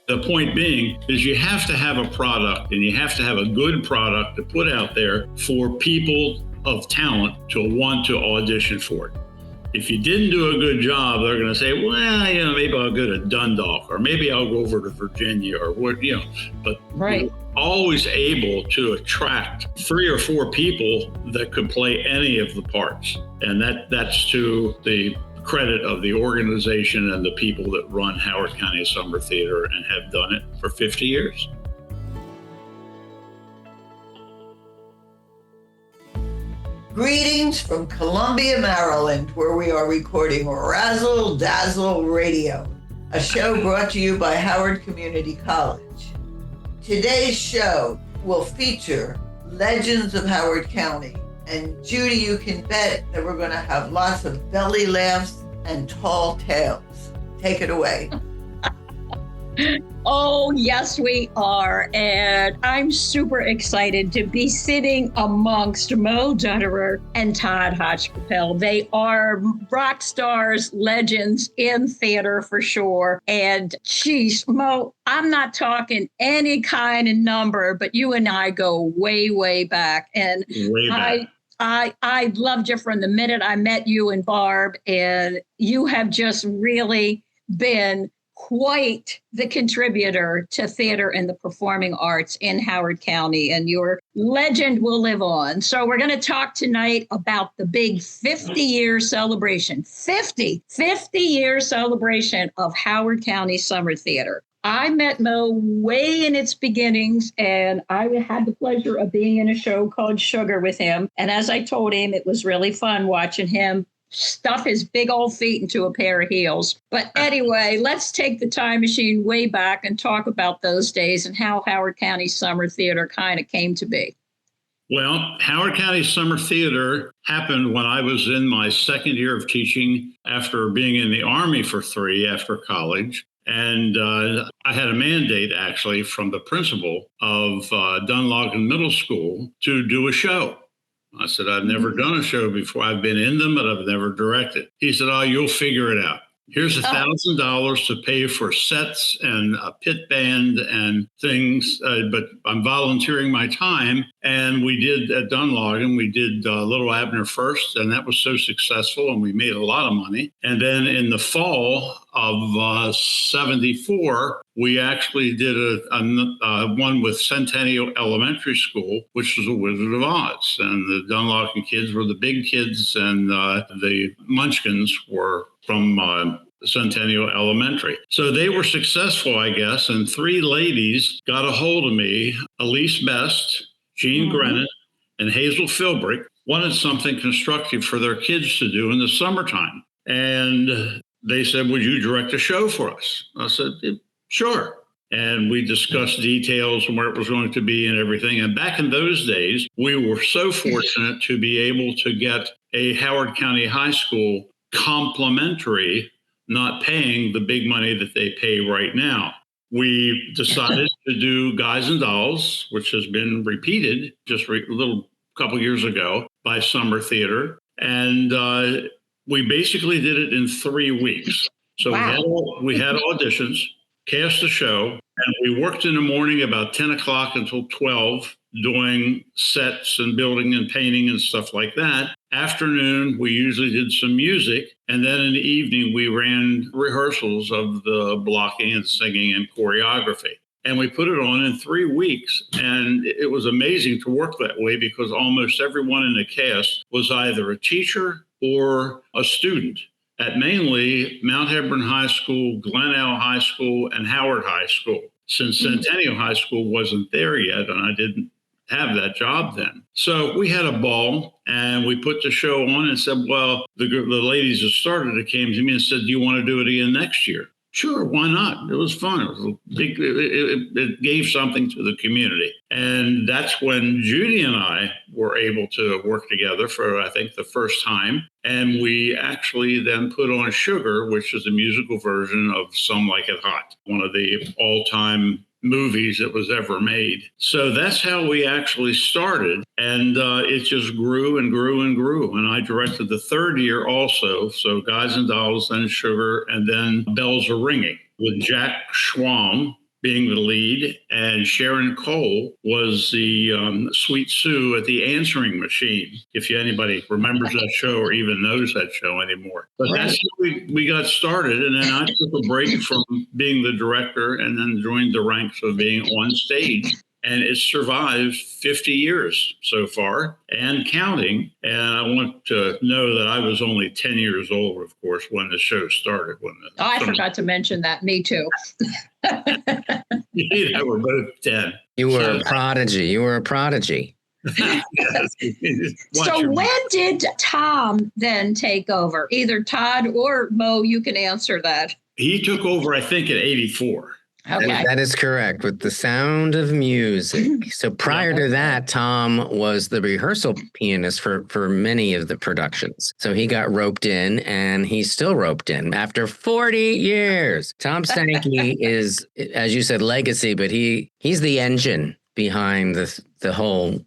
The point being is you have to have a product, and you have to have a good product to put out there for people of talent to want to audition for it. If you didn't do a good job, they're going to say, well, maybe I'll go to Dundalk, or maybe I'll go over to Virginia, or what, but right. You're always able to attract 3 or 4 people that could play any of the parts. And that's to the credit of the organization and the people that run Howard County Summer Theater and have done it for 50 years. Greetings from Columbia, Maryland, where we are recording Razzle Dazzle Radio, a show brought to you by Howard Community College. Today's show will feature legends of Howard County. And Judy, you can bet that we're going to have lots of belly laughs and tall tales. Take it away. Oh, yes, we are. And I'm super excited to be sitting amongst Mo Dutterer and Todd Hotchkiss. They are rock stars, legends in theater for sure. And geez, Mo, I'm not talking any kind of number, but you and I go way, way back. And way back. I loved you from the minute I met you and Barb, and you have just really been quite the contributor to theater and the performing arts in Howard County, and your legend will live on. So we're going to talk tonight about the big 50-year celebration, 50-year celebration of Howard County Summer Theater. I met Mo way in its beginnings, and I had the pleasure of being in a show called Sugar with him. And as I told him, it was really fun watching him stuff his big old feet into a pair of heels. But anyway, let's take the time machine way back and talk about those days and how Howard County Summer Theater kind of came to be. Well, Howard County Summer Theater happened when I was in my second year of teaching after being in the Army for 3 after college. And I had a mandate, actually, from the principal of Dunlogan Middle School to do a show. I said, I've never done a show before. I've been in them, but I've never directed. He said, oh, you'll figure it out. Here's $1,000 to pay for sets and a pit band and things, but I'm volunteering my time. And we did at Dunlogan, we did Little Abner first, and that was so successful, and we made a lot of money. And then in the fall of 74, we actually did a one with Centennial Elementary School, which was a Wizard of Oz. And the Dunlogan kids were the big kids, and the Munchkins were from Centennial Elementary. So they were successful, I guess, and 3 ladies got a hold of me. Elise Best, Jean Grennan, and Hazel Philbrick wanted something constructive for their kids to do in the summertime. And they said, would you direct a show for us? I said, sure. And we discussed details and where it was going to be and everything. And back in those days, we were so fortunate to be able to get a Howard County High School complimentary, not paying the big money that they pay right now. We decided to do Guys and Dolls, which has been repeated just a little couple years ago by Summer Theater. And we basically did it in 3 weeks. So we had auditions, cast a show, and we worked in the morning about 10 o'clock until 12, doing sets and building and painting and stuff like that. Afternoon, we usually did some music. And then in the evening, we ran rehearsals of the blocking and singing and choreography. And we put it on in 3 weeks. And it was amazing to work that way because almost everyone in the cast was either a teacher or a student at mainly Mount Hebron High School, Glenelg High School, and Howard High School. Since Centennial High School wasn't there yet, and I didn't have that job then. So we had a ball, and we put the show on and said, well, the ladies that started it came to me and said, do you want to do it again next year? Sure, why not? It was fun. It was a big, it gave something to the community. And that's when Judy and I were able to work together for, I think, the first time. And we actually then put on Sugar, which is a musical version of Some Like It Hot, one of the all-time movies that was ever made. So that's how we actually started. And it just grew and grew and grew. And I directed the 3rd year also. So Guys and Dolls, then Sugar, and then Bells Are Ringing with Jack Schwam being the lead, and Sharon Cole was the Sweet Sue at the answering machine, if anybody remembers that show or even knows that show anymore. But Right. that's how we got started. And then I took a break from being the director and then joined the ranks of being on stage. And it's survived 50 years so far and counting. And I want to know that I was only 10 years old, of course, when the show started. I forgot to mention that. Me too. Yeah, we're both 10. You were a prodigy. You were a prodigy. So when did Tom then take over? Either Todd or Mo, you can answer that. He took over, I think, at 84. Okay. That is correct, with The Sound of Music. So prior to that, Tom was the rehearsal pianist for many of the productions. So he got roped in, and he's still roped in after 40 years. Tom Stanky is, as you said, legacy, but he's the engine behind the whole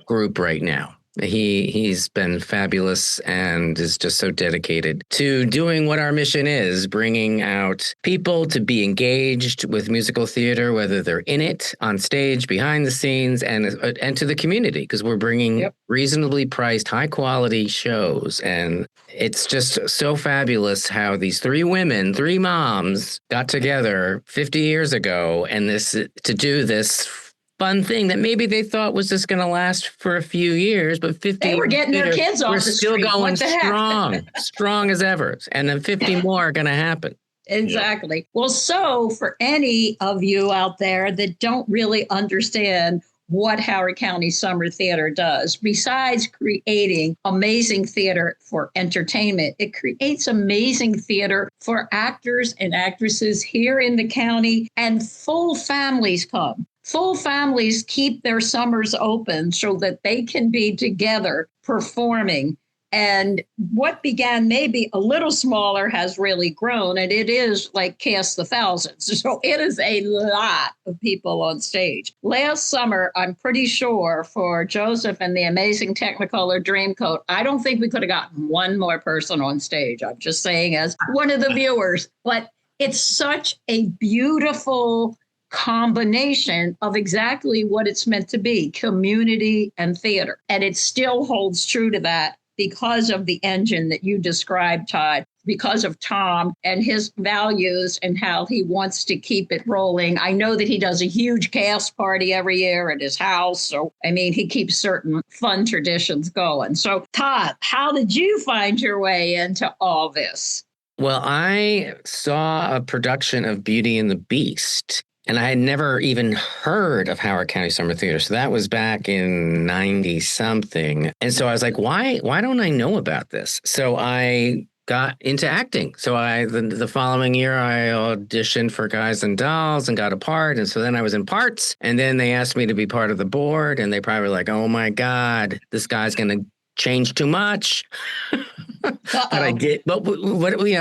group right now. He's been fabulous and is just so dedicated to doing what our mission is, bringing out people to be engaged with musical theater, whether they're in it, on stage, behind the scenes, and to the community, because we're bringing reasonably priced, high quality shows. And it's just so fabulous how these three women, three moms, got together 50 years ago and to do this fun thing that maybe they thought was just going to last for a few years, but 50 They were getting their kids off we're the still street. going What the heck? strong as ever. And then 50 more are going to happen. Exactly. Yeah. Well, so for any of you out there that don't really understand what Howard County Summer Theater does, besides creating amazing theater for entertainment, it creates amazing theater for actors and actresses here in the county, and full families come. Full families keep their summers open so that they can be together performing. And what began maybe a little smaller has really grown, and it is like cast the thousands. So it is a lot of people on stage. Last summer, I'm pretty sure, for Joseph and the Amazing Technicolor Dreamcoat, I don't think we could have gotten one more person on stage. I'm just saying as one of the viewers. But it's such a beautiful combination of exactly what it's meant to be, community and theater. And it still holds true to that because of the engine that you described, Todd, because of Tom and his values and how he wants to keep it rolling. I know that he does a huge cast party every year at his house. So, I mean, he keeps certain fun traditions going. So, Todd, how did you find your way into all this? Well, I saw a production of Beauty and the Beast, and I had never even heard of Howard County Summer Theater. So that was back in 90-something. And so I was like, why don't I know about this? So I got into acting. So the following year, I auditioned for Guys and Dolls and got a part. And so then I was in parts. And then they asked me to be part of the board. And they probably were like, oh, my God, this guy's going to change too much. But I did. But what we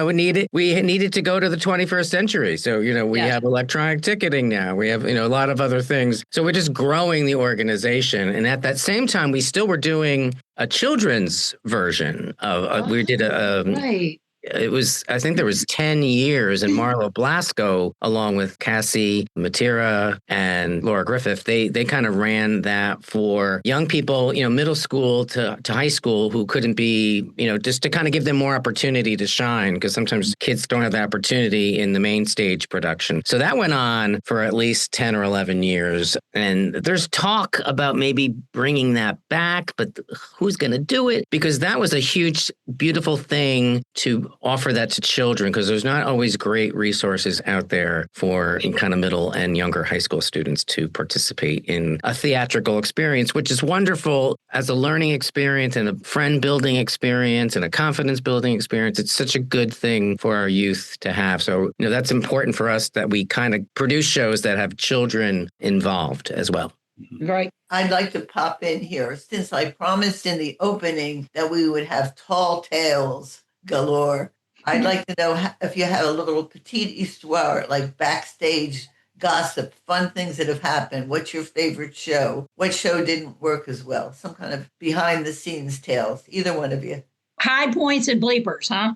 needed to go to the 21st century. So, we have electronic ticketing now. We have, a lot of other things. So we're just growing the organization. And at that same time, we still were doing a children's version of, we did right. It was, I think there was 10 years, and Marlo Blasco, along with Cassie Matera and Laura Griffith, they kind of ran that for young people, middle school to high school who couldn't be, just to kind of give them more opportunity to shine, because sometimes kids don't have the opportunity in the main stage production. So that went on for at least 10 or 11 years. And there's talk about maybe bringing that back, but who's going to do it? Because that was a huge, beautiful thing to offer that to children, because there's not always great resources out there for kind of middle and younger high school students to participate in a theatrical experience, which is wonderful as a learning experience and a friend building experience and a confidence building experience. It's such a good thing for our youth to have. So, that's important for us that we kind of produce shows that have children involved as well. Right. I'd like to pop in here, since I promised in the opening that we would have tall tales galore. I'd like to know if you have a little petite histoire, like backstage gossip, fun things that have happened. What's your favorite show? What show didn't work as well? Some kind of behind the scenes tales, either one of you. High points and bleepers, huh?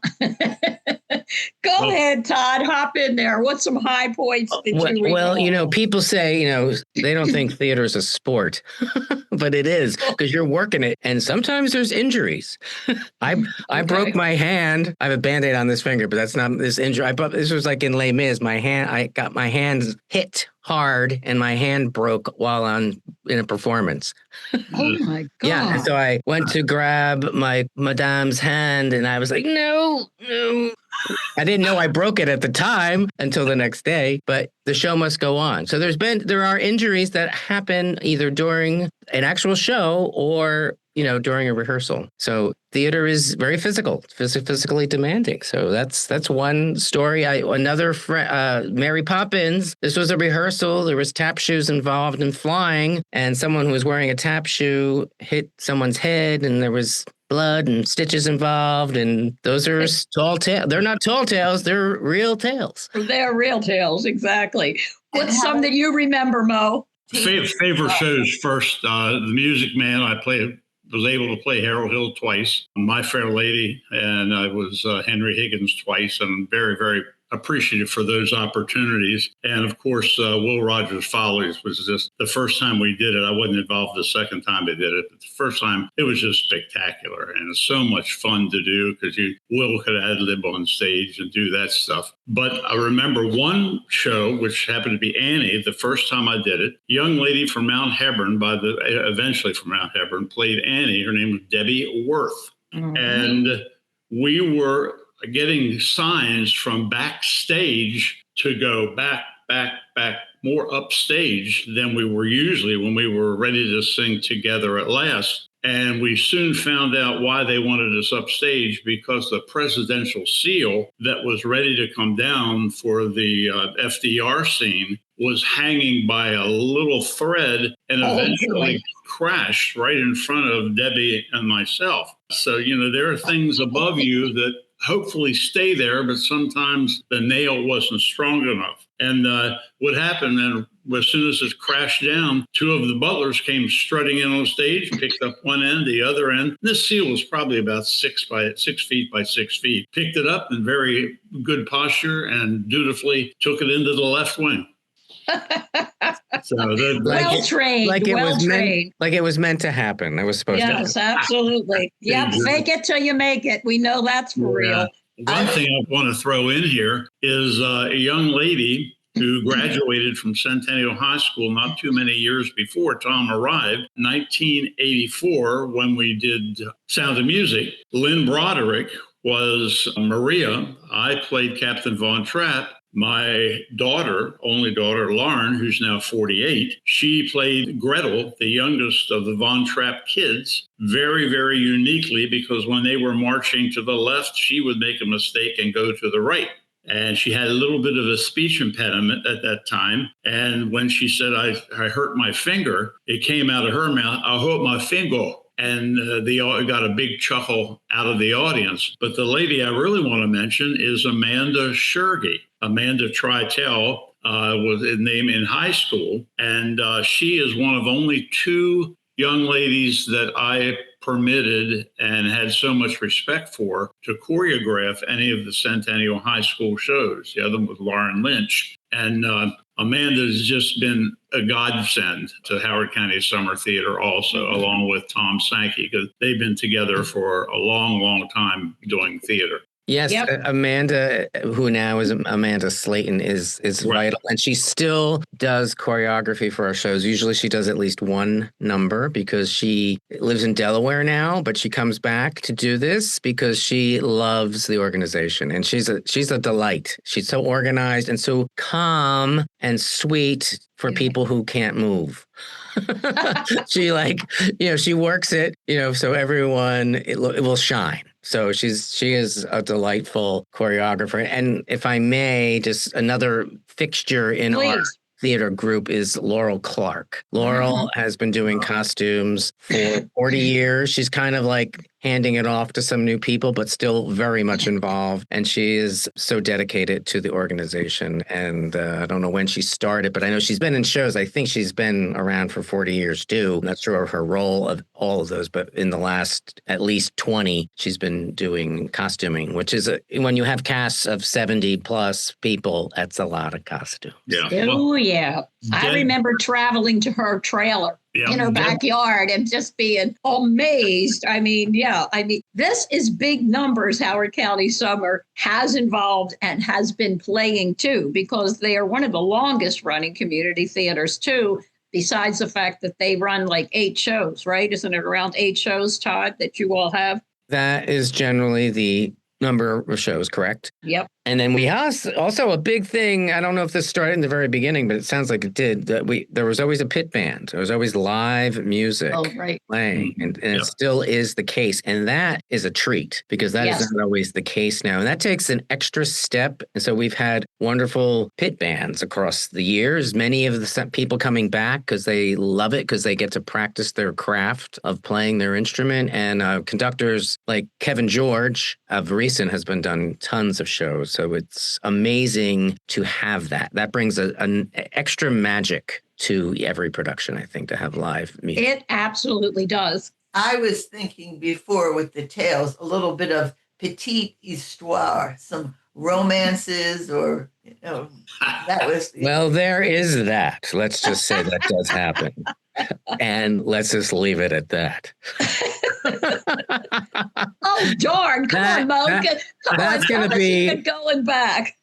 Go ahead, Todd. Hop in there. What's some high points that you recall? Well, people say, they don't think theater is a sport, but it is because you're working it. And sometimes there's injuries. I broke my hand. I have a Band-Aid on this finger, but that's not this injury. This was like in Les Mis. I got my hands hit hard and my hand broke while in a performance. Oh my God. Yeah. And so I went to grab my madame's hand and I was like, no. I didn't know I broke it at the time until the next day, but the show must go on. So there are injuries that happen either during an actual show or, during a rehearsal. So theater is very physically demanding. So that's one story. Mary Poppins, this was a rehearsal. There was tap shoes involved in flying, and someone who was wearing a tap shoe hit someone's head, and there was blood and stitches involved, and those are tall tales. They're not tall tales, they're real tales. They're real tales, exactly. What's some that you remember, Mo? Favorite shows first. The Music Man, was able to play Harold Hill twice, My Fair Lady, and I was Henry Higgins twice. I'm very, very appreciative for those opportunities. And of course, Will Rogers Follies was just the first time we did it. I wasn't involved the second time they did it, but the first time it was just spectacular. And it's so much fun to do because Will could ad lib on stage and do that stuff. But I remember one show, which happened to be Annie, the first time I did it. Young lady from Mount Hebron, eventually from Mount Hebron, played Annie. Her name was Debbie Worth. Mm-hmm. And we were getting signs from backstage to go back, more upstage than we were usually when we were ready to sing Together at Last. And we soon found out why they wanted us upstage, because the presidential seal that was ready to come down for the FDR scene was hanging by a little thread and eventually crashed right in front of Debbie and myself. So, there are things above you that hopefully stay there, but sometimes the nail wasn't strong enough. And what happened then, as soon as it crashed down, two of the butlers came strutting in on stage, picked up one end, the other end. This seal was probably about 6 feet by 6 feet. Picked it up in very good posture and dutifully took it into the left wing. So well trained, like it was meant to happen. It was supposed to happen. Yes, absolutely. Yep, fake it till you make it. We know that's for real. One thing I want to throw in here is a young lady who graduated from Centennial High School not too many years before Tom arrived, 1984, when we did Sound of Music. Lynn Broderick was Maria. I played Captain Von Trapp. My only daughter, Lauren, who's now 48, she played Gretel, the youngest of the Von Trapp kids, very, very uniquely, because when they were marching to the left, she would make a mistake and go to the right. And she had a little bit of a speech impediment at that time. And when she said, I hurt my finger, it came out of her mouth, I hurt my finger. And they got a big chuckle out of the audience. But the lady I really want to mention is Amanda Shergy. Amanda Tritell was his name in high school. And she is one of only two young ladies that I permitted and had so much respect for to choreograph any of the Centennial High School shows. The other one was Lauren Lynch. And Amanda's just been a godsend to Howard County Summer Theater also, along with Tom Sankey, because they've been together for a long, long time doing theater. Yes, yep. Amanda, who now is Amanda Slayton, is vital. And she still does choreography for our shows. Usually she does at least one number because she lives in Delaware now, but she comes back to do this because she loves the organization. And she's a delight. She's so organized and so calm and sweet for people who can't move. She she works it, so everyone, it will shine. So she is a delightful choreographer. And if I may, just another fixture in our theater group is Laurel Clark. Laurel has been doing costumes for 40 years. She's kind of like handing it off to some new people, but still very much involved. And she is so dedicated to the organization. And I don't know when she started, but I know she's been in shows. I think she's been around for 40 years too. I'm not sure of her role of all of those, but in the last at least 20, she's been doing costuming, which is when you have casts of 70 plus people, that's a lot of costumes. Yeah. Oh, yeah. I remember traveling to her trailer in her backyard and just being amazed. I mean, this is big numbers Howard County Summer has involved and has been playing too, because they are one of the longest running community theaters too, besides the fact that they run like 8 shows, right? Isn't it around 8 shows, Todd, that you all have? That is generally the number of shows, correct? Yep. And then we also a big thing. I don't know if this started in the very beginning, but it sounds like it did. That there was always a pit band. There was always live music playing, and it still is the case. And that is a treat because that is not always the case now. And that takes an extra step. And so we've had wonderful pit bands across the years. Many of the people coming back because they love it, because they get to practice their craft of playing their instrument. And conductors like Kevin George of recent has been done tons of shows. So it's amazing to have that. That brings an extra magic to every production, I think, to have live music. It absolutely does. I was thinking before with the tales, a little bit of petite histoire, some romances, or, that was. Well, there is that. Let's just say that does happen. And let's just leave it at that. Oh, darn. Come on, Mo. That's going to be going back.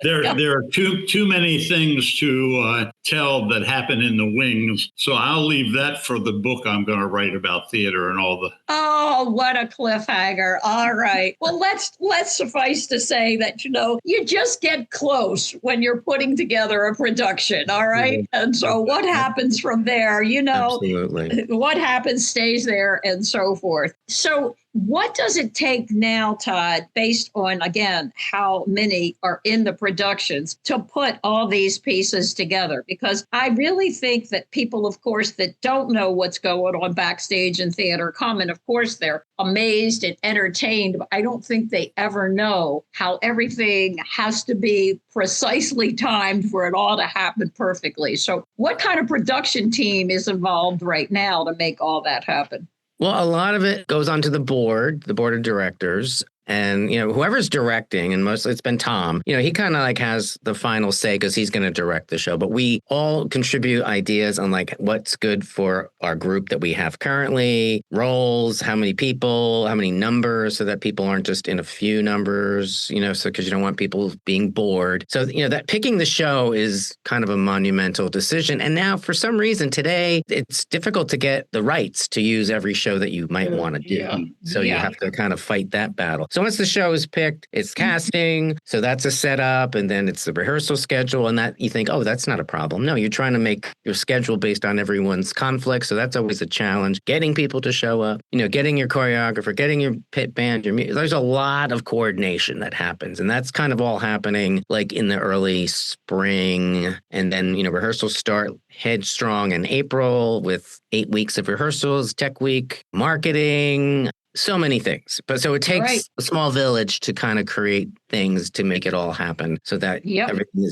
There are too many things to tell that happen in the wings. So I'll leave that for the book I'm going to write about theater and all the. Oh, what a cliffhanger. All right. Well, let's suffice to say that, you just get close when you're putting together a production. All right. Mm-hmm. And so what happens from there, Absolutely. What happens stays there and so forth. So what does it take now, Todd, based on, again, how many are in the productions, to put all these pieces together? Because I really think that people, of course, that don't know what's going on backstage in theater come, and of course, they're amazed and entertained. But I don't think they ever know how everything has to be precisely timed for it all to happen perfectly. So what kind of production team is involved right now to make all that happen? Well, a lot of it goes onto the board of directors. And, whoever's directing, and mostly it's been Tom, he kind of like has the final say because he's going to direct the show. But we all contribute ideas on like what's good for our group that we have currently, roles, how many people, how many numbers, so that people aren't just in a few numbers, so because you don't want people being bored. So, that picking the show is kind of a monumental decision. And now for some reason today, it's difficult to get the rights to use every show that you might want to do. Yeah. So you have to kind of fight that battle. So once the show is picked, it's casting. So that's a setup, and then it's the rehearsal schedule. And that you think, oh, that's not a problem. No, you're trying to make your schedule based on everyone's conflict. So that's always a challenge. Getting people to show up, getting your choreographer, getting your pit band, there's a lot of coordination that happens. And that's kind of all happening like in the early spring. And then, rehearsals start headstrong in April with 8 weeks of rehearsals, tech week, marketing. So many things. But so it takes a small village to kind of create things to make it all happen so that everything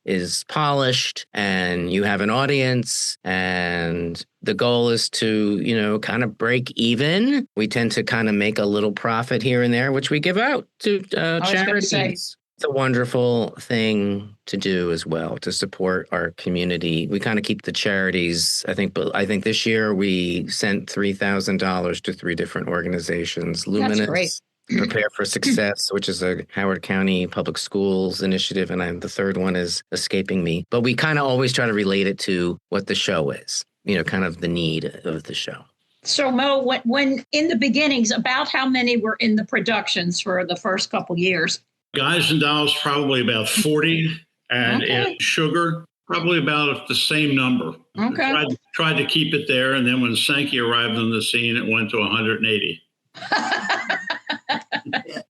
is polished and you have an audience, and the goal is to, kind of break even. We tend to kind of make a little profit here and there, which we give out to charities. It's a wonderful thing to do as well, to support our community. We kind of keep the charities. I think this year we sent $3,000 to 3 different organizations. Luminous, Prepare for Success, which is a Howard County Public Schools initiative, and the third one is escaping me. But we kind of always try to relate it to what the show is, kind of the need of the show. So, Mo, when in the beginnings, about how many were in the productions for the first couple years? Guys and Dolls, probably about 40. And in Sugar, probably about the same number. Okay. Tried to keep it there. And then when Sankey arrived on the scene, it went to 180.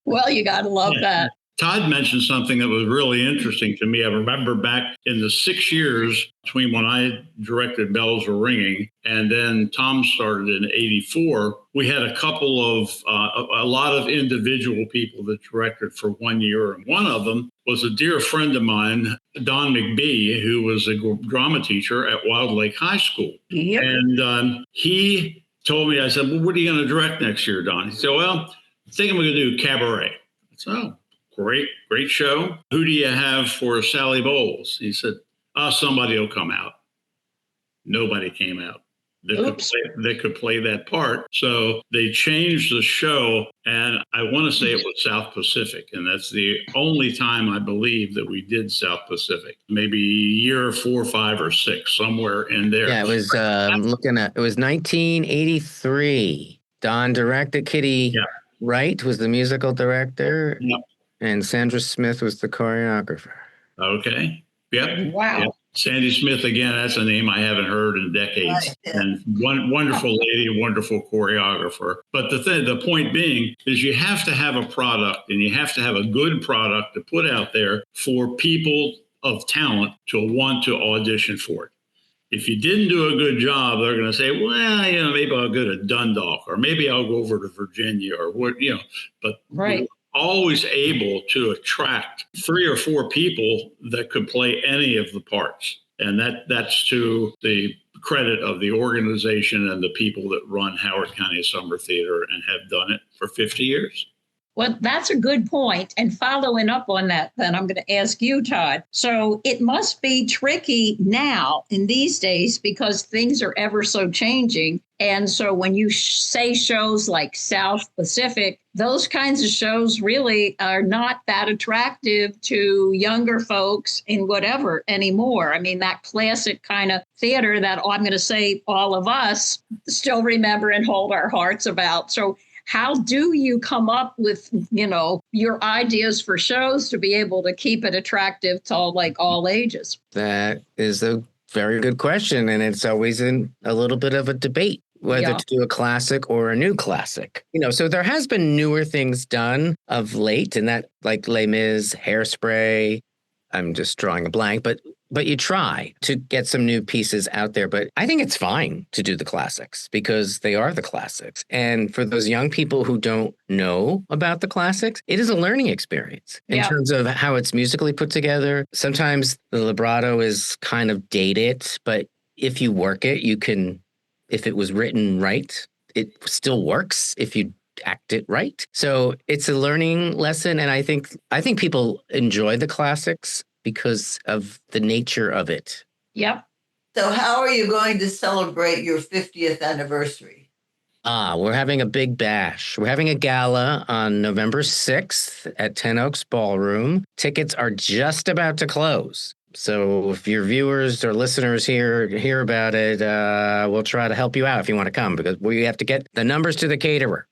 Well, you got to love that. Todd mentioned something that was really interesting to me. I remember back in the 6 years between when I directed Bells Were Ringing and then Tom started in '84, we had a couple of, a lot of individual people that directed for 1 year. And one of them was a dear friend of mine, Don McBee, who was a drama teacher at Wild Lake High School. Yep. And he told me, I said, well, what are you going to direct next year, Don? He said, well, I think I'm going to do Cabaret. I said, oh, great show. Who do you have for Sally Bowles? He said, somebody will come out. Nobody came out that could play that part. So they changed the show. And I want to say it was South Pacific. And that's the only time I believe that we did South Pacific. Maybe year 4, 5, or 6, somewhere in there. Yeah, it was it was 1983. Don directed. Kitty Wright was the musical director. Yep. And Sandra Smith was the choreographer. Okay. Yep. Wow. Yep. Sandy Smith, again, that's a name I haven't heard in decades. Right, yeah. And wonderful lady, wonderful choreographer. But the point being is you have to have a product, and you have to have a good product to put out there for people of talent to want to audition for it. If you didn't do a good job, they're going to say, well, maybe I'll go to Dundalk, or maybe I'll go over to Virginia, or what, but Right. always able to attract 3 or 4 people that could play any of the parts. And that's to the credit of the organization and the people that run Howard County Summer Theater and have done it for 50 years. Well, that's a good point. And following up on that, then I'm going to ask you, Todd. So it must be tricky now in these days because things are ever so changing. And so when you say shows like South Pacific, those kinds of shows really are not that attractive to younger folks in whatever anymore. I mean, that classic kind of theater that I'm going to say all of us still remember and hold our hearts about. So how do you come up with, your ideas for shows to be able to keep it attractive to all ages? That is a very good question. And it's always in a little bit of a debate whether to do a classic or a new classic. So there has been newer things done of late, and that like Les Mis, Hairspray. I'm just drawing a blank, but you try to get some new pieces out there. But I think it's fine to do the classics because they are the classics. And for those young people who don't know about the classics, it is a learning experience in terms of how it's musically put together. Sometimes the vibrato is kind of dated, but if you work it, you can, if it was written right, it still works if you act it right. So it's a learning lesson. And I think people enjoy the classics because of the nature of it. Yep. So how are you going to celebrate your 50th anniversary? We're having a big bash. We're having a gala on November 6th at 10 Oaks Ballroom. Tickets are just about to close. So if your viewers or listeners hear about it, we'll try to help you out if you want to come, because we have to get the numbers to the caterer.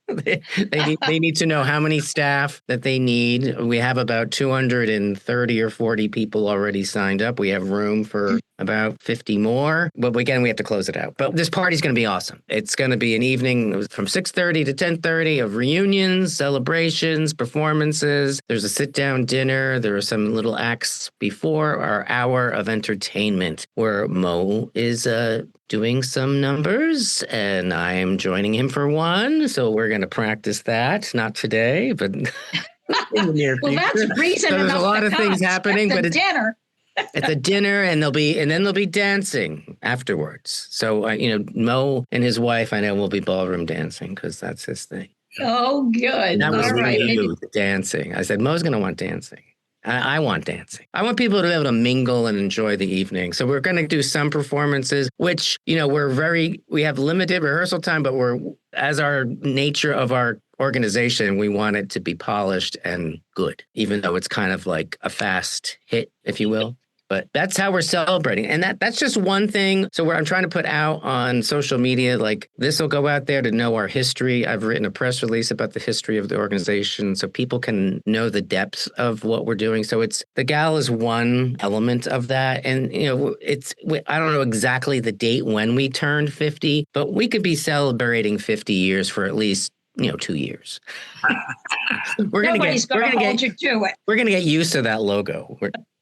They need to know how many staff that they need. We have about 230 or 40 people already signed up. We have room for about 50 more. But again, we have to close it out. But this party's going to be awesome. It's going to be an evening from 6:30 to 10:30 of reunions, celebrations, performances. There's a sit-down dinner. There are some little acts before our hour of entertainment where Mo is doing some numbers, and I am joining him for one. So we're going to practice that. Not today, but in the near future. Well, that's reason so enough. There's a lot to of come. things happening, At but the it's dinner. at the dinner, and then there'll be dancing afterwards. So Mo and his wife, I know, will be ballroom dancing because that's his thing. Oh, good. That was All right. the dancing. I said Mo's going to want dancing. I want dancing. I want people to be able to mingle and enjoy the evening. So we're going to do some performances, which, we have limited rehearsal time, but as our nature of our organization, we want it to be polished and good, even though it's kind of like a fast hit, if you will. But that's how we're celebrating. And that's just one thing. So I'm trying to put out on social media, like this will go out there to know our history. I've written a press release about the history of the organization so people can know the depths of what we're doing. So the gala is one element of that. And, I don't know exactly the date when we turned 50, but we could be celebrating 50 years for at least 2 years. We're Nobody's going to hold you to it. We're gonna get used to that logo.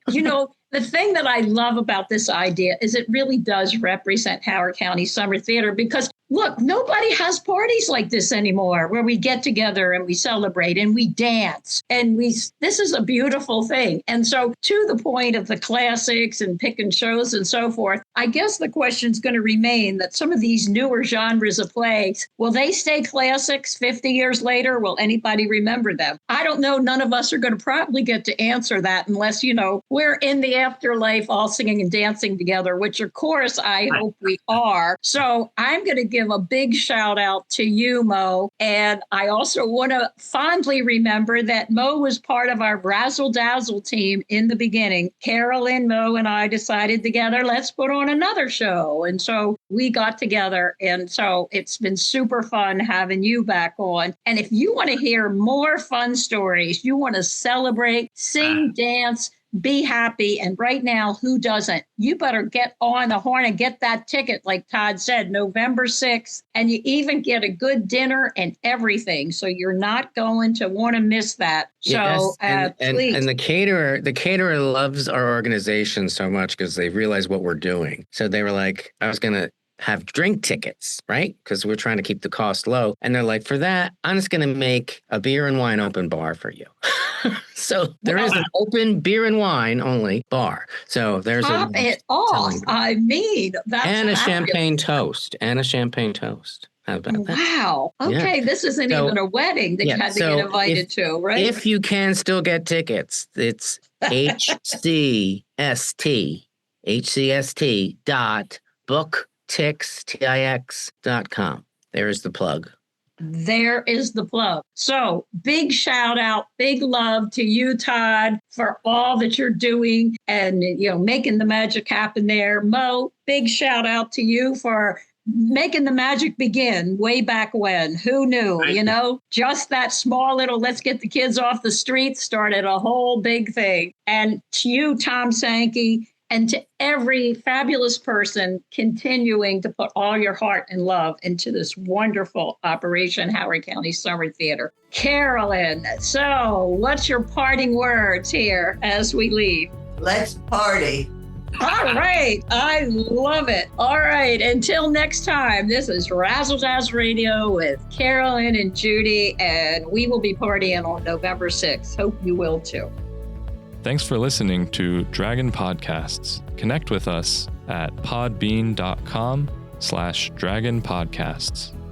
The thing that I love about this idea is it really does represent Howard County Summer Theater because, look, nobody has parties like this anymore where we get together and we celebrate and we dance. And this is a beautiful thing. And so to the point of the classics and picking shows and so forth, I guess the question's going to remain that some of these newer genres of plays, will they stay classics 50 years later? Will anybody remember them? I don't know. None of us are going to probably get to answer that unless, we're in the afterlife all singing and dancing together, which of course I hope we are. So I'm going to give a big shout out to you, Mo. And I also want to fondly remember that Mo was part of our Razzle Dazzle team in the beginning. Carolyn, Mo, and I decided together, let's put on another show. And so we got together. And so it's been super fun having you back on. And if you want to hear more fun stories, you want to celebrate, sing, dance, be happy. And right now, who doesn't? You better get on the horn and get that ticket, like Todd said, November 6th. And you even get a good dinner and everything. So you're not going to want to miss that. So please. And the caterer loves our organization so much because they realize what we're doing. So they were like, I was going to have drink tickets, right? Because we're trying to keep the cost low. And they're like, for that, I'm just going to make a beer and wine open bar for you. So there is an open beer and wine only bar. So there's Top it off. I mean, that's and a champagne toast. How about that? Wow. Okay, Yeah. So, even a wedding that you had to get invited to, right? If you can still get tickets, it's hcst.booktix.com. There's the plug. There is the plug. So big shout out, big love to you, Todd, for all that you're doing and, making the magic happen there. Mo, big shout out to you for making the magic begin way back when. Who knew, just that small little, let's get the kids off the streets started a whole big thing. And to you, Tom Sankey, and to every fabulous person continuing to put all your heart and love into this wonderful Operation Howard County Summer Theater. Carolyn, so what's your parting words here as we leave? Let's party. All right. I love it. All right. Until next time, this is Razzle Dazzle Radio with Carolyn and Judy, and we will be partying on November 6th. Hope you will too. Thanks for listening to Dragon Podcasts. Connect with us at podbean.com/dragonpodcasts.